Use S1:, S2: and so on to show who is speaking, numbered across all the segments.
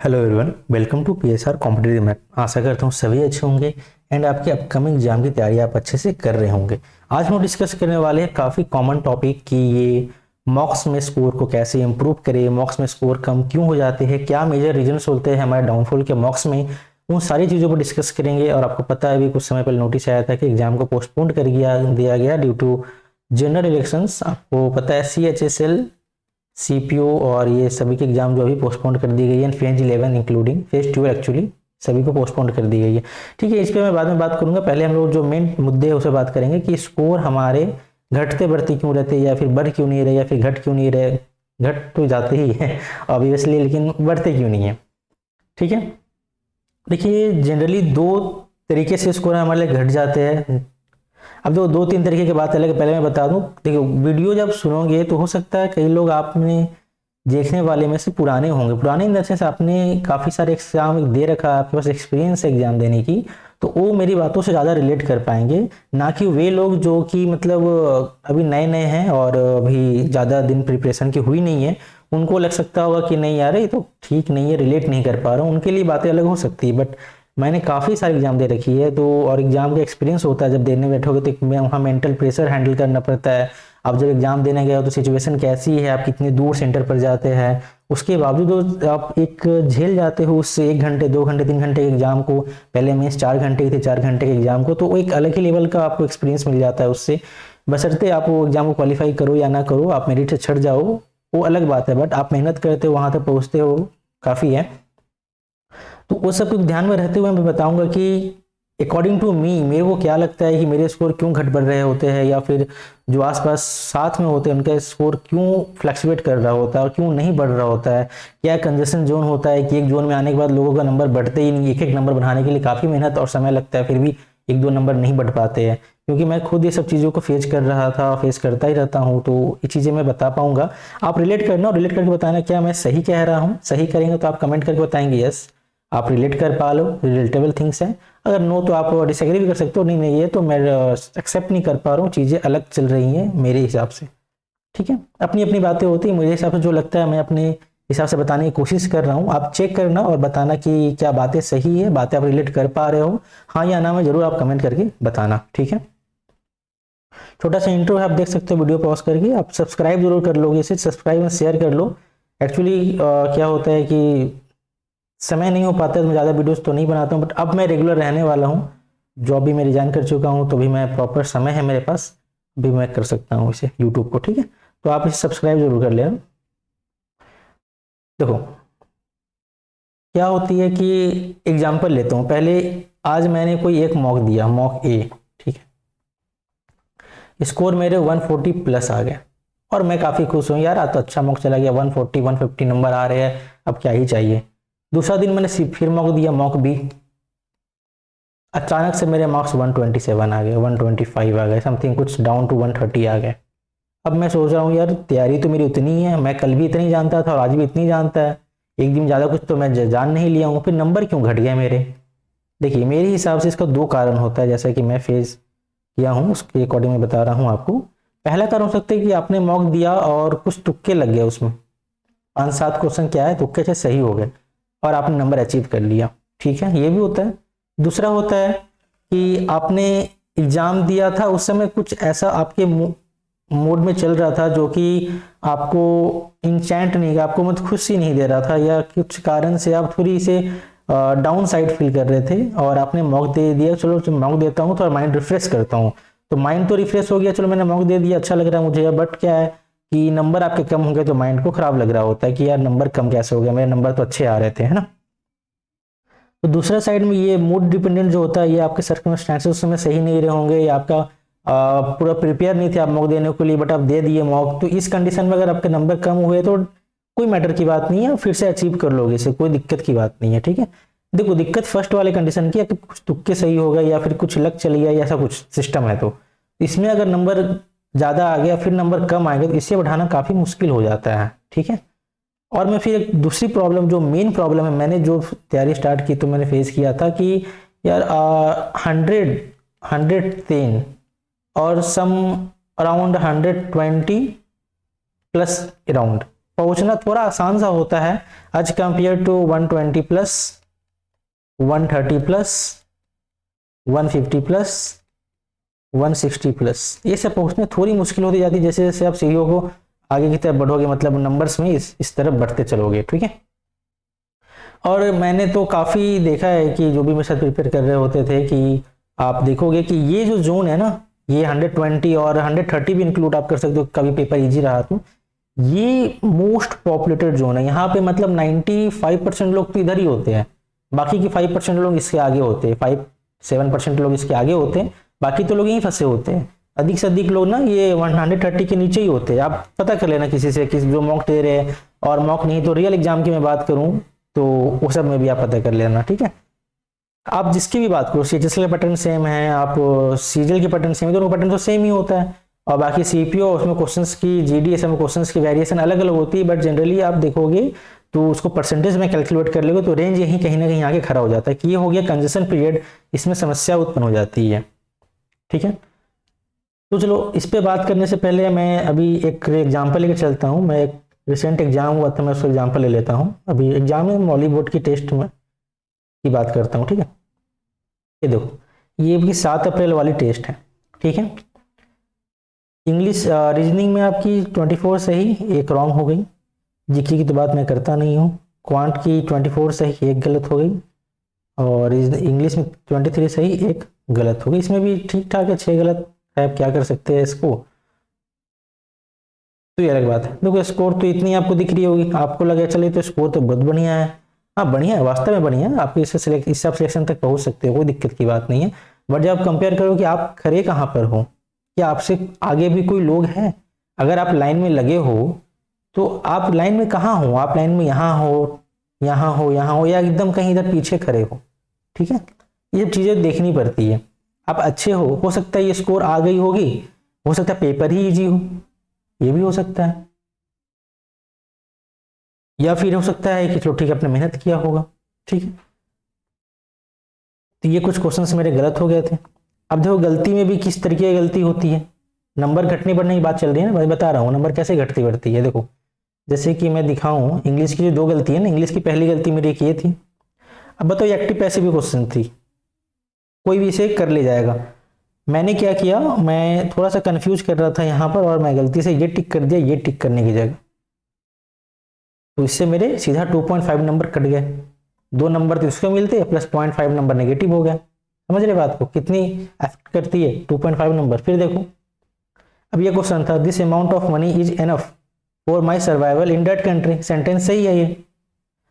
S1: Hello everyone, welcome to PSR competitive math. आशा करता हूँ सभी अच्छे होंगे एंड आपके अपकमिंग एग्जाम की तैयारी आप अच्छे से कर रहे होंगे। आज हम डिस्कस करने वाले हैं काफ़ी कॉमन टॉपिक कि ये मॉक्स में स्कोर को कैसे इंप्रूव करें, मॉक्स में स्कोर कम क्यों हो जाते हैं, क्या मेजर रीजंस होते हैं हमारे डाउनफॉल के मॉक्स में, उन सारी चीज़ों पर डिस्कस करेंगे। और आपको पता है अभी कुछ समय पहले नोटिस आया था कि एग्जाम को पोस्टपोन कर दिया गया ड्यू टू जनरल इलेक्शंस। आपको पता है CHSL, CPO और ये सभी के एग्जाम जो अभी पोस्टपोन कर दी गई है, फेज 11 इंक्लूडिंग फेज 12 एक्चुअली सभी को पोस्टपोन कर दी गई है। ठीक है, इस पर मैं बाद में बात करूंगा। पहले हम लोग जो मेन मुद्दे है उसे बात करेंगे कि स्कोर हमारे घटते बढ़ते क्यों रहते हैं, या फिर बढ़ क्यों नहीं रहे, या फिर घट क्यों नहीं रहे। घट तो जाते ही है ऑब्वियसली, लेकिन बढ़ते क्यों नहीं है। ठीक है, देखिए जनरली दो तरीके से स्कोर हमारे घट जाते हैं। अब जो दो तीन तरीके की बात अलग, पहले मैं बता दूं। देखो, वीडियो जब सुनोगे तो हो सकता है कई लोग आपने देखने वाले में से पुराने होंगे। पुराने इन द सेंस आपने काफ़ी सारे एग्जाम दे रखा है, आपके पास एक्सपीरियंस है एग्जाम देने की, तो वो मेरी बातों से ज़्यादा रिलेट कर पाएंगे। ना कि वे लोग जो कि मतलब अभी नए नए हैं और अभी ज़्यादा दिन प्रिपरेशन की हुई नहीं है, उनको लग सकता होगा कि नहीं यार ये तो ठीक नहीं है, रिलेट नहीं कर पा रहा हूँ। उनके लिए बातें अलग हो सकती है, बट मैंने काफ़ी सारी एग्जाम दे रखी है तो, और एग्जाम का एक्सपीरियंस होता है। जब देने बैठोगे तो वहाँ मेंटल प्रेशर हैंडल करना पड़ता है। आप जब एग्जाम देने गए हो तो सिचुएशन कैसी है, आप कितनी दूर सेंटर पर जाते हैं, उसके बावजूद आप एक झेल जाते हो उससे 1 घंटे 2 घंटे 3 घंटे के एग्जाम को। पहले मीन्स 4 घंटे थे, 4 घंटे के एग्जाम को, तो वो एक अलग ही लेवल का आपको एक्सपीरियंस मिल जाता है उससे। बशर्ते आप वो एग्जाम को क्वालिफाई करो या ना करो, आप मेरिट से छट जाओ वो अलग बात है, बट आप मेहनत करते हो वहां तक पहुंचते हो, काफ़ी है। तो वो सब कुछ ध्यान में रहते हुए मैं बताऊंगा कि अकॉर्डिंग टू मी मेरे को क्या लगता है कि मेरे स्कोर क्यों घट बढ़ रहे होते हैं, या फिर जो आसपास साथ में होते हैं उनका स्कोर क्यों फ्लक्चुएट कर रहा होता है और क्यों नहीं बढ़ रहा होता है। क्या कंजेशन जोन होता है कि एक जोन में आने के बाद लोगों का नंबर बढ़ते ही नहीं, एक एक नंबर बढ़ाने के लिए काफ़ी मेहनत और समय लगता है, फिर भी 1-2 नंबर नहीं बढ़ पाते हैं। क्योंकि मैं खुद ये सब चीज़ों को फेस कर रहा था, फेस करता ही रहता हूँ, तो ये चीज़ें मैं बता पाऊंगा। आप रिलेट करना और रिलेट करके बताना क्या मैं सही कह रहा हूँ। सही करेंगे तो आप कमेंट करके बताएंगे यस आप रिलेट कर पा लो, रिलेटेबल थिंग्स हैं। अगर नो तो आप डिसएग्री भी कर सकते हो, नहीं नहीं ये तो मैं एक्सेप्ट नहीं कर पा रहा हूँ, चीज़ें अलग चल रही हैं मेरे हिसाब से। ठीक है, अपनी अपनी बातें होती हैं, मेरे हिसाब से जो लगता है मैं अपने हिसाब से बताने की कोशिश कर रहा हूँ। आप चेक करना और बताना कि क्या बातें सही है, बातें आप रिलेट कर पा रहे हो, हाँ या ना में जरूर आप कमेंट करके बताना। ठीक है, छोटा सा इंट्रो है, आप देख सकते हो वीडियो पॉज करके। आप सब्सक्राइब जरूर कर लोगे, इसे सब्सक्राइब में शेयर कर लो। एक्चुअली क्या होता है कि समय नहीं हो पाता है तो मैं ज़्यादा वीडियोस तो नहीं बनाता हूँ, बट अब मैं रेगुलर रहने वाला हूँ। जॉब भी मैं रिजाइन कर चुका हूँ, तो भी मैं प्रॉपर समय है मेरे पास, भी मैं कर सकता हूँ इसे यूट्यूब को। ठीक है, तो आप इसे सब्सक्राइब जरूर कर लेना। देखो क्या होती है कि एग्जाम्पल लेता हूँ पहले। आज मैंने कोई एक मॉक दिया, मॉक ए, ठीक है, स्कोर मेरे 140 प्लस आ गया और मैं काफ़ी खुश हूँ, यार आज तो अच्छा मॉक चला गया, 140 150 नंबर आ रहे हैं, अब क्या ही चाहिए। दूसरा दिन मैंने फिर मॉक दिया, मॉक बी, अचानक से मेरे मार्क्स 127 आ गए, 125 आ गए, समथिंग कुछ डाउन टू 130 आ गए। अब मैं सोच रहा हूँ यार तैयारी तो मेरी उतनी ही है, मैं कल भी इतनी जानता था और आज भी इतनी जानता है, एक दिन ज़्यादा कुछ तो मैं जान नहीं लिया हूँ, फिर नंबर क्यों घट गया मेरे। देखिए मेरे हिसाब से इसका 2 कारण होता है, जैसा कि मैं फेस किया हूँ उसके अकॉर्डिंग मैं बता रहा हूँ आपको। पहला कारण हो सकता है कि आपने मॉक दिया और कुछ तुक्के लग गए उसमें, 5-7 क्वेश्चन क्या है तुक्के से सही हो गए और आपने नंबर अचीव कर लिया। ठीक है, ये भी होता है। दूसरा होता है कि आपने एग्जाम दिया था, उस समय कुछ ऐसा आपके मूड में चल रहा था जो कि आपको इंचैंट नहीं, आपको मतलब खुशी नहीं दे रहा था, या कुछ कारण से आप थोड़ी से डाउन साइड फील कर रहे थे और आपने मॉक दे दिया, चलो मॉक देता हूँ तो माइंड रिफ्रेश करता हूँ। तो माइंड तो रिफ्रेश हो गया, चलो मैंने मॉक दे दिया, अच्छा लग रहा है मुझे, बट क्या है कि नंबर आपके कम हो गए तो माइंड को खराब लग रहा होता है कि यार नंबर कम कैसे हो गया, मेरे नंबर तो अच्छे आ रहे थे, है ना। तो दूसरा साइड में ये मूड डिपेंडेंट जो होता है, ये आपके सर्कमस्टेंसेस उस समय सही नहीं रहे होंगे, या आपका पूरा प्रिपेयर नहीं थे आप मॉक देने के लिए, बट आप दे दिए मॉक, तो इस कंडीशन में अगर आपके नंबर कम हुए तो कोई मैटर की बात नहीं है, फिर से अचीव कर लोगे, इसे कोई दिक्कत की बात नहीं है। ठीक है, देखो दिक्कत फर्स्ट वाले कंडीशन की है कि कुछ तुक्के सही हो गए या फिर कुछ लक चली गया, ऐसा कुछ सिस्टम है, तो इसमें अगर नंबर ज्यादा आ गया फिर नंबर कम आएगा तो इसे बढ़ाना काफी मुश्किल हो जाता है। ठीक है, और मैं फिर एक दूसरी प्रॉब्लम, जो मेन प्रॉब्लम है, मैंने जो तैयारी स्टार्ट की तो मैंने फेस किया था कि यार 110 और सम अराउंड 120 प्लस अराउंड, पहुंचना थोड़ा आसान सा होता है as compare to 120 plus, 130 plus, 150 plus, 160 plus. ये सब पहुंचने थोड़ी मुश्किल होती जाती है जैसे जैसे आप सीढ़ियों को आगे की तरफ बढ़ोगे, मतलब नंबर्स में इस तरफ बढ़ते चलोगे, ठीक है। और मैंने तो काफ़ी देखा है कि जो भी मेरे साथ प्रिपेयर कर रहे होते थे कि आप देखोगे कि ये जो जोन है ना, ये 120 और 130 भी इंक्लूड आप कर सकते हो, कभी पेपर इजी रहा तो ये मोस्ट पॉपुलेटेड जोन है। यहाँ पे मतलब 95% लोग तो इधर ही होते हैं, बाकी की 5% लोग इसके आगे होते हैं, 5-7% लोग इसके आगे होते हैं, बाकी तो लोग यहीं फंसे होते हैं। अधिक से अधिक लोग ना ये 130 के नीचे ही होते हैं। आप पता कर लेना किसी से, किसी जो मॉक दे रहे हैं, और मॉक नहीं तो रियल एग्जाम की मैं बात करूँ तो वो सब में भी आप पता कर लेना, ठीक है। आप जिसकी भी बात करो, सीएचएसएल का पैटर्न सेम है, आप सीजीएल के पैटर्न सेम है, दोनों पैटर्न तो सेम ही होता है। और बाकी सीपीओ उसमें क्वेश्चंस की, जीडीएस में क्वेश्चंस की वेरिएशन अलग अलग होती है, बट जनरली आप देखोगे तो उसको परसेंटेज में कैलकुलेट कर लोगे तो रेंज यही कहीं ना कहीं आके खड़ा हो जाता है कि ये हो गया कंजेशन पीरियड, इसमें समस्या उत्पन्न हो जाती है, ठीक है। तो चलो इस पे बात करने से पहले मैं अभी एक एग्जाम्पल लेकर चलता हूँ। मैं एक रिसेंट एग्जाम हुआ था, मैं उसका एग्जाम्पल ले लेता हूँ। अभी एग्जाम में मॉली बोर्ड की टेस्ट में की बात करता हूँ, ठीक है। ये देखो, ये आपकी 7 अप्रैल वाली टेस्ट है, ठीक है। इंग्लिश रीजनिंग में आपकी 24 सही, एक रॉन्ग हो गई। जीके की तो बात मैं करता नहीं हूँ। क्वांट की 24 सही, एक गलत हो गई। और इंग्लिश में 23 सही, एक गलत हो गई। इसमें भी ठीक ठाक है, 6 गलत है, आप क्या कर सकते हैं इसको, तो ये अलग बात है। देखो स्कोर तो इतनी आपको दिख रही होगी, आपको लगे चले तो स्कोर तो बहुत बढ़िया है। हाँ बढ़िया है, वास्तव में बढ़िया है, आप इससे आप सिलेक्शन तक पहुंच सकते हो, कोई दिक्कत की बात नहीं है। बट जब आप कंपेयर करो कि आप खड़े कहाँ पर हो, क्या आपसे आगे भी कोई लोग हैं, अगर आप लाइन में लगे हो तो आप लाइन में कहाँ हो, आप लाइन में यहाँ हो, यहाँ हो, यहाँ हो, या एकदम कहीं इधर पीछे खड़े हो, ठीक है। ये सब चीज़ें देखनी पड़ती है। आप अच्छे हो सकता है ये स्कोर आ गई होगी, हो सकता है पेपर ही ईजी हो, ये भी हो सकता है, या फिर हो सकता है कि चलो ठीक है आपने मेहनत किया होगा, ठीक है। तो ये कुछ क्वेश्चंस मेरे गलत हो गए थे। अब देखो गलती में भी किस तरीके की गलती होती है, नंबर घटने बढ़ने की बात चल रही है ना, मैं बता रहा हूँ नंबर कैसे घटती बढ़ती है। देखो जैसे कि मैं दिखाऊं, इंग्लिश की जो 2 गलती है ना, इंग्लिश की पहली गलती मेरी एक ये थी। अब बताओ ये एक्टिव पैसिव क्वेश्चन थी, कोई भी इसे कर ले जाएगा। मैंने क्या किया, मैं थोड़ा सा कंफ्यूज कर रहा था यहाँ पर, और मैं गलती से ये टिक कर दिया ये टिक करने की जगह, तो इससे मेरे सीधा 2.5 नंबर कट गए। 2 नंबर तो इसको मिलते प्लस 0.5 नंबर नेगेटिव हो गया। समझ रहे बात को, कितनी एफेक्ट करती है 2.5 नंबर। फिर देखो अब ये क्वेश्चन था, this amount of money is enough for my survival in that country. Sentence सही है ये,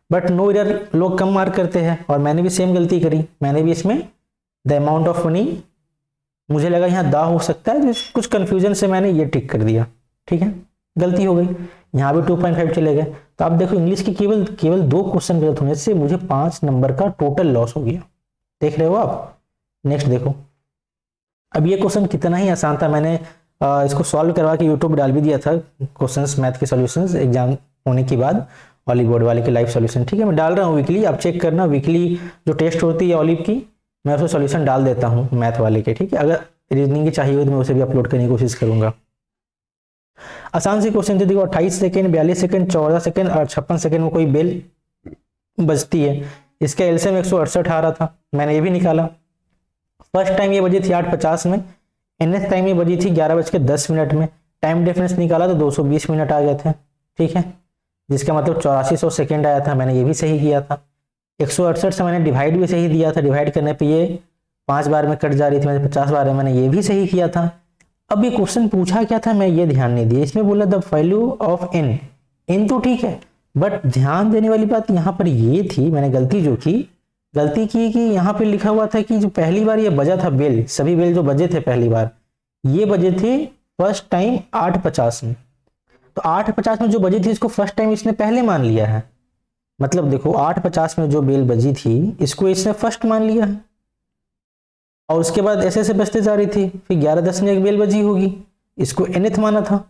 S1: बट नो इधर लोग कम मार्क करते हैं, और मैंने भी सेम गलती करी। मैंने भी इसमें द अमाउंट ऑफ मनी, मुझे लगा यहाँ दा हो सकता है, तो कुछ कंफ्यूजन से मैंने ये टिक कर दिया, ठीक है, गलती हो गई। यहाँ भी 2.5 चले गए। तो आप देखो इंग्लिश की केवल 2 क्वेश्चन गलत होने से मुझे 5 नंबर का टोटल लॉस हो गया। देख रहे हो आप। नेक्स्ट देखो, अब ये क्वेश्चन कितना ही आसान था, मैंने इसको सॉल्व करवा के यूट्यूब डाल भी दिया था, क्वेश्चंस मैथ के सॉल्यूशंस एग्जाम होने के बाद, ऑलिव बोर्ड वाले के लाइव सॉल्यूशन, ठीक है। मैं डाल रहा हूँ वीकली, आप चेक करना, वीकली जो टेस्ट होती है ऑलिव की, मैं उसको सॉल्यूशन डाल देता हूँ मैथ वाले के, ठीक है। अगर रीजनिंग की चाहिए हो तो मैं उसे भी अपलोड करने की कोशिश करूंगा। आसान सी क्वेश्चन थी। देखो 28 सेकंड, 42 सेकंड, 14 सेकंड और 56 सेकंड में कोई बेल बजती है। इसका एलसीएम 168 आ रहा था, मैंने ये भी निकाला। फर्स्ट टाइम ये बजी थी 8:50 में, एनएस टाइम ये बजी थी 11:10 में। टाइम डिफरेंस निकाला तो 220 मिनट आ गए थे, ठीक है, जिसका मतलब 8400 सेकेंड आया था। मैंने ये भी सही किया था। 168 से मैंने डिवाइड भी सही दिया था, डिवाइड करने पे ये 5 बार में कट जा रही थी, मैंने 50 बार में मैंने ये भी सही किया था। अब ये क्वेश्चन पूछा क्या था, मैं ये ध्यान नहीं दिया। इसमें बोला the value of N, N तो ठीक है, बट ध्यान देने वाली बात यहाँ पर ये थी, मैंने गलती की कि यहाँ पे लिखा हुआ था कि जो पहली बार ये बजा था बेल, सभी बेल जो बजे थे पहली बार, ये बजे थे फर्स्ट टाइम 8:50 में। तो 8:50 में जो बजी थी इसको फर्स्ट टाइम इसने पहले मान लिया है। मतलब देखो 8:50 में जो बेल बजी थी इसको इसने फर्स्ट मान लिया है, और उसके बाद ऐसे ऐसे बजते जा रही थी, फिर 11:10 में एक बेल बजी होगी, इसको एनथ माना था,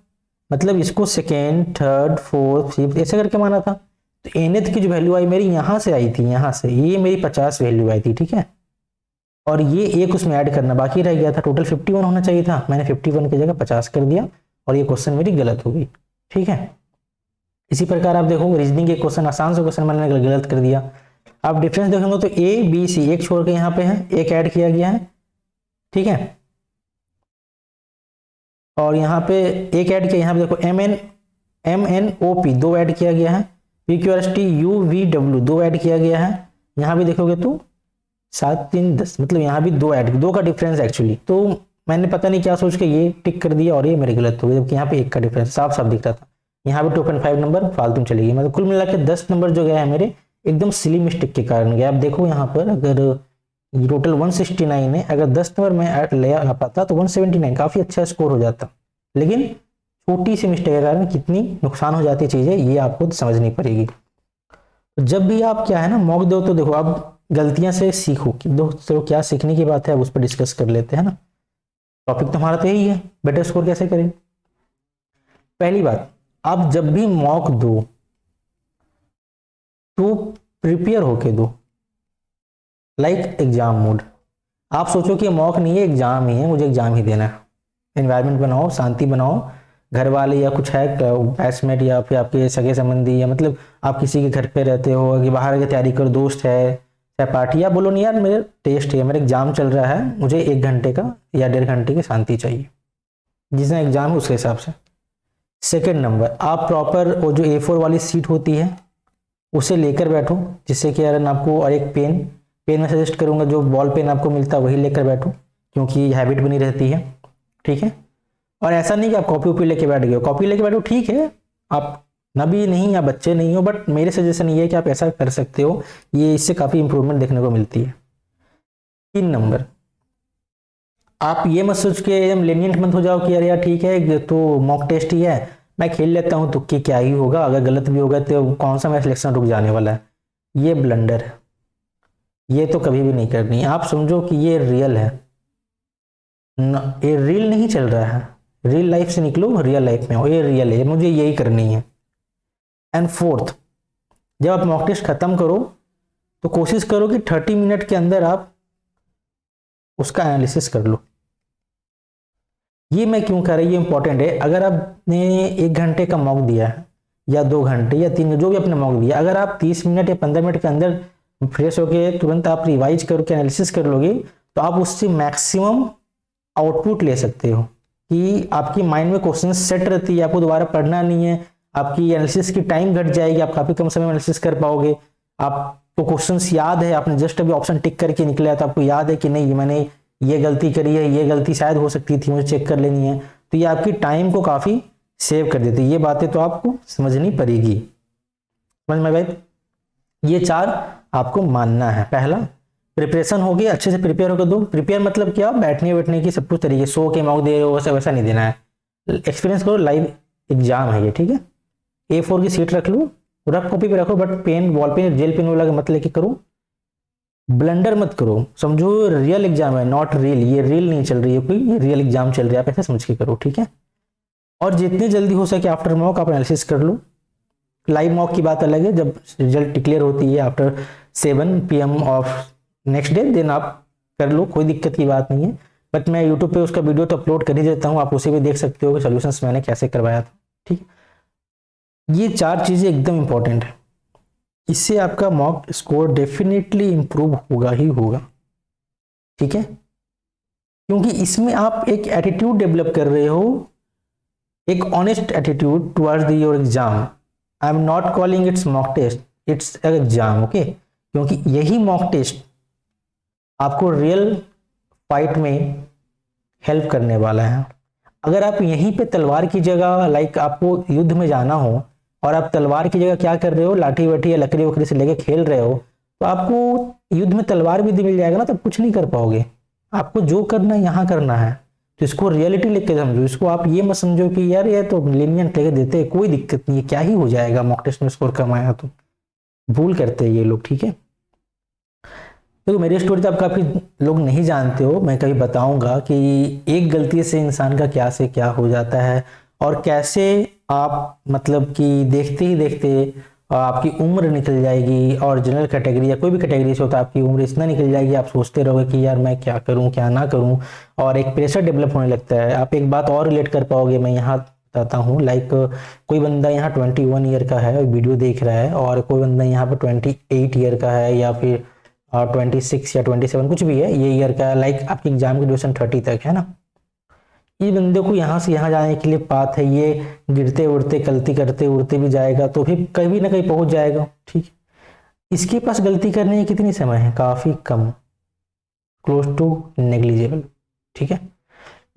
S1: मतलब इसको सेकेंड, थर्ड, फोर्थ, फिफ्थ ऐसे करके माना था। तो एनथ की जो वैल्यू आई मेरी यहाँ से आई थी, यहाँ से ये मेरी 50 वैल्यू आई थी, ठीक है। और ये एक उसमें ऐड करना बाकी रह गया था, टोटल 51 होना चाहिए था, मैंने 51 की जगह 50 कर दिया, और ये क्वेश्चन मेरी गलत हो गई, ठीक है। इसी प्रकार आप देखो रीजनिंग के क्वेश्चन, आसान से क्वेश्चन मैंने गलत कर दिया। आप डिफरेंस देखेंगे तो ए बी सी एक छोड़ के यहाँ पे है, एक ऐड किया गया है, ठीक है। और यहाँ पे एक ऐड किया, यहाँ पे देखो M N O P 2 add किया गया है, P Q R S T U V W 2 add किया गया है। यहाँ भी देखोगे तो 7 3 10, मतलब यहाँ भी 2 ऐड, 2 का डिफरेंस एक्चुअली। तो मैंने पता नहीं क्या सोच के ये टिक कर दिया और ये मेरे गलत हो गया, जबकि यहाँ पे 1 का डिफरेंस साफ साफ दिख रहा था। यहाँ पे 2.5 नंबर फालतू चली गई, मतलब कुल मिला के 10 नंबर जो गया है मेरे एकदम सिली मिस्टेक के कारण गया। आप देखो यहाँ पर अगर टोटल 169 है, अगर 10 नंबर मैं ले आ पाता तो 179 काफी अच्छा स्कोर हो जाता, लेकिन छोटी सी मिस्टेक के कारण कितनी नुकसान हो जाती है चीजें, ये आपको समझनी पड़ेगी। तो जब भी आप क्या है ना मॉक दो तो देखो आप गलतियां से सीखो कि दोस्तों क्या सीखने की बात है, अब उस पर डिस्कस कर लेते हैं ना। टॉपिक तो हमारा तो यही है, बेटर स्कोर कैसे करें। पहली बात, आप जब भी मॉक दो तो प्रिपेयर होके दो, लाइक एग्जाम मोड। आप सोचो कि मॉक नहीं है, एग्जाम ही है, मुझे एग्जाम ही देना है। एनवायरनमेंट बनाओ, शांति बनाओ, घर वाले या कुछ है बैचमेट या फिर आपके सगे संबंधी, या मतलब आप किसी के घर पे रहते हो कि बाहर की तैयारी करो, दोस्त है चाहे पार्टी, या बोलो नहीं यार मेरे टेस्ट है, मेरा एग्जाम चल रहा है, मुझे 1 घंटे का या 1.5 घंटे की शांति चाहिए, जिसने एग्जाम है उसके हिसाब से। सेकेंड नंबर, आप प्रॉपर वो जो A4 वाली सीट होती है उसे लेकर बैठो, जिससे कि यार आपको, और एक पेन में सजेस्ट करूंगा जो बॉल पेन आपको मिलता है वही लेकर बैठो, क्योंकि हैबिट बनी रहती है, ठीक है। और ऐसा नहीं कि आप कॉपी वॉपी लेके बैठ गए हो, कॉपी लेके बैठो ठीक है, आप नबी नहीं या बच्चे नहीं हो, बट मेरे सजेशन ये है कि आप ऐसा कर सकते हो, ये इससे काफ़ी इंप्रूवमेंट देखने को मिलती है। 3 नंबर, आप ये मत सोच के एकदम लेनियंट मत हो जाओ कि यार ठीक है तो मॉक टेस्ट ही है, मैं खेल लेता हूँ, तुक्के क्या ही होगा, अगर गलत भी होगा तो कौन सा मेरा सिलेक्शन रुक जाने वाला है। ये ब्लंडर है, ये तो कभी भी नहीं करनी। आप समझो कि ये रियल है, ये रील नहीं चल रहा है, रियल लाइफ से निकलो, रियल लाइफ में हो, ये रियल है, मुझे यही करनी है। एंड फोर्थ, जब आप मॉक टेस्ट खत्म करो तो कोशिश करो कि 30 मिनट के अंदर आप उसका एनालिसिस कर लो। ये मैं क्यों कर रही हूँ, ये इंपॉर्टेंट है। अगर आपने 1 घंटे का मॉक दिया है या 2 घंटे या 3, जो भी आपने मॉक दिया, अगर आप 30 मिनट या 15 मिनट के अंदर फ्रेश होके तुरंत आप रिवाइज करके एनालिसिस कर लोगे तो आप उससे मैक्सिमम आउटपुट ले सकते हो, कि आपकी माइंड में क्वेश्चन सेट रहती है, आपको दोबारा पढ़ना नहीं है, आपकी एनालिसिस की टाइम घट जाएगी, आप काफी कम समय में एनालिसिस कर पाओगे। आपको क्वेश्चंस याद है, आपने जस्ट अभी ऑप्शन टिक करके निकला तो आपको याद है कि नहीं मैंने ये गलती करी है, ये गलती शायद हो सकती थी, मुझे चेक कर लेनी है, तो ये आपकी टाइम को काफी सेव कर देती है। ये बातें तो आपको समझनी पड़ेगी, समझ में भाई। ये 4 आपको मानना है। पहला, प्रिपरेशन होगी, अच्छे से प्रिपेयर होकर दो। प्रिपेयर मतलब क्या, बैठने की सब कुछ तरीके, सो के मॉक दे रहे हो वैसा नहीं देना है, एक्सपीरियंस करो, लाइव एग्जाम है ये, ठीक है। A4 की सीट रख लो, रफ कॉपी पे रखो, but pen, ball pen, gel pen वाला मत लेके करो, ब्लंडर मत करो, समझो रियल एग्जाम है, नॉट रील, ये रील नहीं चल रही है कोई, ये रियल एग्जाम चल रहा है, आप ऐसे समझ के करो, ठीक है। और जितनी जल्दी हो सके आफ्टर मॉक आप एनालिसिस कर लो। लाइव मॉक की बात अलग है, जब रिजल्ट डिक्लेयर होती है after 7 PM of next day, then आप कर लो, कोई दिक्कत की बात नहीं है। बट मैं यूट्यूब पे उसका वीडियो तो अपलोड कर ही देता हूँ, आप उसे भी देख सकते हो कि सॉल्यूशंस मैंने कैसे करवाया था, ठीक है। ये 4 चीजें एकदम इंपॉर्टेंट है, इससे आपका मॉक स्कोर डेफिनेटली इंप्रूव होगा ही होगा, ठीक है। क्योंकि इसमें आप एक एटीट्यूड डेवलप कर रहे हो, एक honest attitude towards your exam. I am not calling it's mock test, it's exam, okay. क्योंकि यही मॉक टेस्ट आपको रियल फाइट में हेल्प करने वाला है। अगर आप यहीं पे तलवार की जगह, लाइक आपको युद्ध में जाना हो और आप तलवार की जगह क्या कर रहे हो, लाठी वाठी या लकड़ी वकड़ी से लेके खेल रहे हो, तो आपको युद्ध में तलवार भी मिल जाएगा ना, तब कुछ नहीं कर पाओगे। आपको जो करना है यहाँ करना है, तो इसको रियलिटी लेके समझो। इसको आप ये मत समझो कि यार ये तो लीनियंट लेके देते हैं, कोई दिक्कत नहीं है, क्या ही हो जाएगा मॉक टेस्ट में स्कोर कम आया तो, भूल करते हैं ये लोग, ठीक है। देखो मेरी स्टोरी तो आप काफी लोग नहीं जानते हो, मैं कभी बताऊंगा कि एक गलती से इंसान का क्या से क्या हो जाता है, और कैसे आप मतलब कि देखते ही देखते आपकी उम्र निकल जाएगी, और जनरल कैटेगरी या कोई भी कैटेगरी से होता है आपकी उम्र इतना निकल जाएगी, आप सोचते रहोगे कि यार मैं क्या करूं क्या ना करूं, और एक प्रेशर डेवलप होने लगता है। आप एक बात और रिलेट कर पाओगे, मैं यहाँ बताता हूँ। लाइक कोई बंदा यहाँ 21 ईयर का है, वीडियो देख रहा है, और कोई बंदा यहाँ पर 28 ईयर का है, या फिर 26 या 27 कुछ भी है ये ईयर का है। लाइक आपकी एग्जाम की ड्यूरेशन 30 तक है ना। ये बंदे को यहाँ से यहाँ जाने के लिए पाथ है, ये गिरते उड़ते गलती करते उड़ते भी जाएगा तो फिर कहीं ना कहीं पहुंच जाएगा। ठीक है, इसके पास गलती करने की कितनी समय है, काफी कम, क्लोज टू नेग्लिजिबल। ठीक है,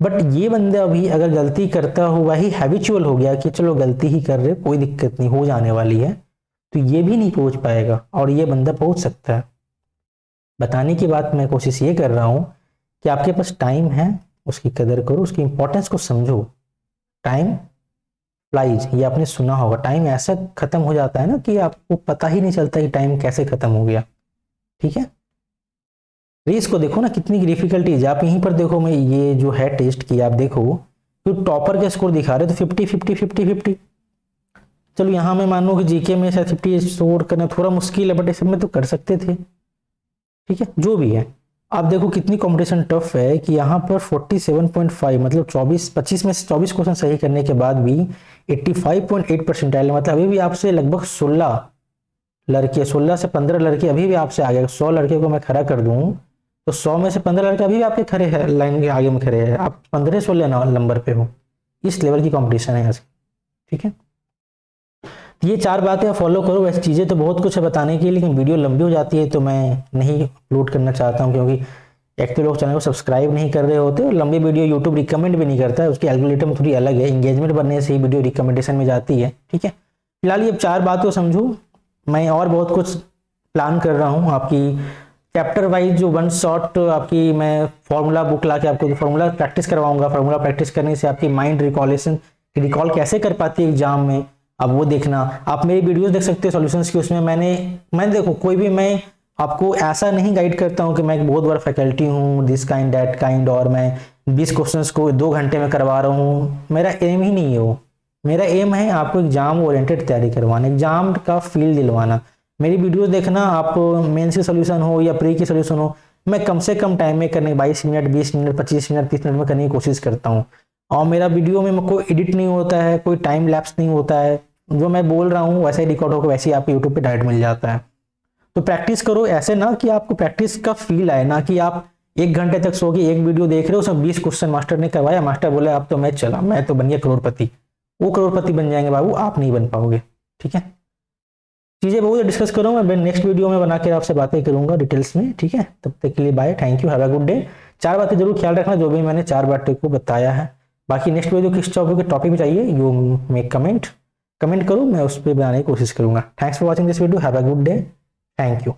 S1: बट ये बंदा अभी अगर गलती करता हुआ ही हैबिचुअल हो गया कि चलो गलती ही कर रहे, कोई दिक्कत नहीं, हो जाने वाली है, तो ये भी नहीं पहुंच पाएगा, और ये बंदा पहुंच सकता है। बताने की बात मैं कोशिश ये कर रहा हूं कि आपके पास टाइम है, उसकी कदर करो, उसकी इंपॉर्टेंस को समझो। टाइम फ्लाइज, ये आपने सुना होगा, टाइम ऐसा खत्म हो जाता है ना कि आपको पता ही नहीं चलता कि टाइम कैसे खत्म हो गया। ठीक है, रेस को देखो ना कितनी डिफिकल्टीज, आप यहीं पर देखो, मैं ये जो है टेस्ट की आप देखो, तो टॉपर के स्कोर दिखा रहे तो 50 चलो यहाँ मैं मान लो कि जीके में शायद 50 स्कोर करना थोड़ा मुश्किल है, बट इस सब में तो कर सकते थे। ठीक है, जो भी है, आप देखो कितनी कंपटीशन टफ है कि यहाँ पर 47.5 मतलब 25 में से 24 क्वेश्चन सही करने के बाद भी 85.8 परसेंटाइल, मतलब अभी भी आपसे लगभग 16 लड़के, 16 से 15 लड़के अभी भी आपसे आगे। 100 लड़के को मैं खड़ा कर दूं तो 100 में से 15 लड़के अभी भी आपके खड़े हैं, लाइन के आगे में खड़े हैं, आप 15-16 नंबर पे हो। इस लेवल की कंपटीशन है यहाँ से। ठीक है, ये 4 बातें फॉलो करो। वैसे चीज़ें तो बहुत कुछ है बताने की, लेकिन वीडियो लंबी हो जाती है तो मैं नहीं अपलोड करना चाहता हूँ, क्योंकि एक तो लोग चैनल को सब्सक्राइब नहीं कर रहे होते और लंबी वीडियो यूट्यूब रिकमेंड भी नहीं करता है, उसकी एल्गोरिथम थोड़ी अलग है, एंगेजमेंट बनने से ही वीडियो रिकमेंडेशन में जाती है। ठीक है, फिलहाल ये 4 बातों समझो, मैं और बहुत कुछ प्लान कर रहा हूँ आपकी चैप्टर वाइज, जो वन शॉट आपकी मैं फॉर्मूला बुक ला के आपको फॉर्मूला प्रैक्टिस करवाऊंगा। फॉर्मूला प्रैक्टिस करने से आपकी माइंड रिकॉल कैसे कर पाती है एग्जाम में, अब वो देखना। आप मेरी वीडियोस देख सकते हो सॉल्यूशंस की, उसमें मैं देखो कोई भी मैं आपको ऐसा नहीं गाइड करता हूँ कि मैं एक बहुत बड़ा फैकल्टी हूँ, दिस काइंड दैट काइंड, और मैं 20 क्वेश्चंस को 2 घंटे में करवा रहा हूँ। मेरा एम ही नहीं है वो। मेरा एम है आपको एग्जाम ओरिएंटेड तैयारी करवाना, एग्जाम का फील दिलवाना। मेरी वीडियोस देखना, आप मेंस की सोल्यूशन हो या प्री की सोल्यूशन हो, मैं कम से कम टाइम में करने 22 मिनट 20 मिनट 25 मिनट 30 मिनट में करने की कोशिश करता हूँ। और मेरा वीडियो में कोई एडिट नहीं होता है, कोई टाइम लैप्स नहीं होता है, जो मैं बोल रहा हूँ वैसे ही रिकॉर्ड होकर वैसे ही आपको यूट्यूब पे डायरेक्ट मिल जाता है। तो प्रैक्टिस करो ऐसे ना कि आपको प्रैक्टिस का फील आए, ना कि आप 1 घंटे तक सो के एक वीडियो देख रहे हो, उसमें 20 क्वेश्चन मास्टर ने करवाया, मास्टर बोले अब तो मैं चला, मैं तो बन गया करोड़पति। वो करोड़पति बन जाएंगे बाबू, आप नहीं बन पाओगे। ठीक है, चीजें बहुत डिस्कस करूंगा मैं नेक्स्ट वीडियो में, बनाकर आपसे बातें करूंगा डिटेल्स में। ठीक है, तब तक के लिए bye, thank you, have a good day. 4 बातें जरूर ख्याल रखना जो भी मैंने 4 बातों को बताया है। बाकी नेक्स्ट वीडियो किस टॉपिक में चाहिए यू मेक कमेंट करो, मैं उस पर बनाने की कोशिश करूंगा। Thanks for watching this video, have a good day, thank you.